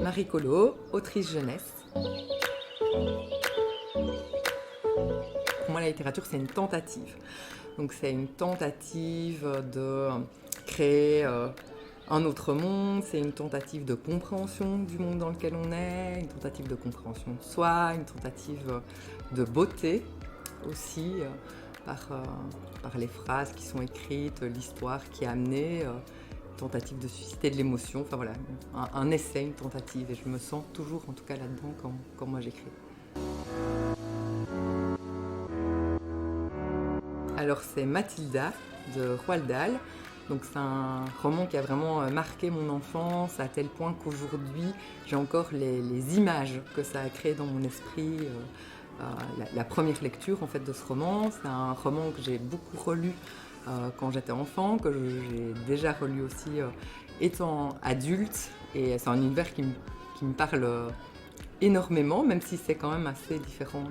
Marie Colo, autrice jeunesse. Pour moi, la littérature, c'est une tentative. Donc, c'est une tentative de créer un autre monde, c'est une tentative de compréhension du monde dans lequel on est, une tentative de compréhension de soi, une tentative de beauté aussi, par les phrases qui sont écrites, l'histoire qui est amenée, tentative de susciter de l'émotion, enfin voilà, un essai, une tentative, et je me sens toujours en tout cas là-dedans quand moi j'écris. Alors c'est Mathilda de Roald Dahl. Donc c'est un roman qui a vraiment marqué mon enfance à tel point qu'aujourd'hui j'ai encore les images que ça a créées dans mon esprit. La première lecture en fait de ce roman, c'est un roman que j'ai beaucoup relu quand j'étais enfant, que j'ai déjà relu aussi étant adulte, et c'est un univers qui me parle énormément, même si c'est quand même assez différent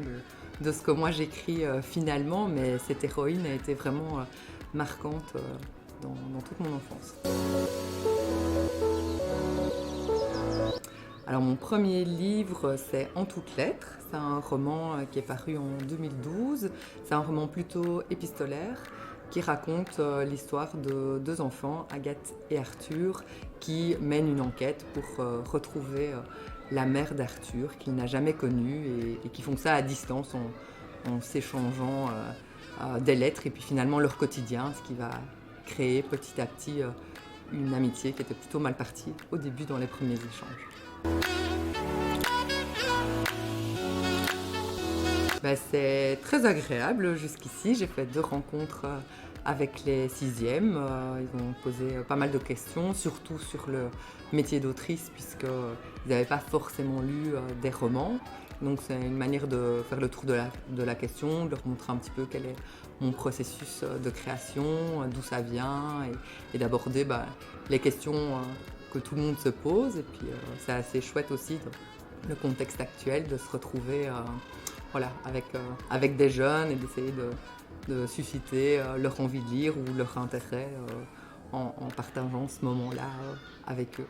de ce que moi j'écris finalement, mais cette héroïne a été vraiment marquante dans toute mon enfance. Alors mon premier livre, c'est En toutes lettres. C'est un roman qui est paru en 2012. C'est un roman plutôt épistolaire qui raconte l'histoire de deux enfants, Agathe et Arthur, qui mènent une enquête pour retrouver la mère d'Arthur qu'il n'a jamais connue, et qui font ça à distance en s'échangeant des lettres et puis finalement leur quotidien, ce qui va créer petit à petit une amitié qui était plutôt mal partie au début dans les premiers échanges. C'est très agréable jusqu'ici. J'ai fait 2 rencontres avec les 6e. Ils ont posé pas mal de questions, surtout sur le métier d'autrice, puisqu'ils n'avaient pas forcément lu des romans. Donc c'est une manière de faire le tour de la question, de leur montrer un petit peu quel est mon processus de création, d'où ça vient, et d'aborder les questions que tout le monde se pose. Et puis c'est assez chouette aussi, le contexte actuel, de se retrouver avec des jeunes et d'essayer de susciter leur envie de lire ou leur intérêt en partageant ce moment-là avec eux.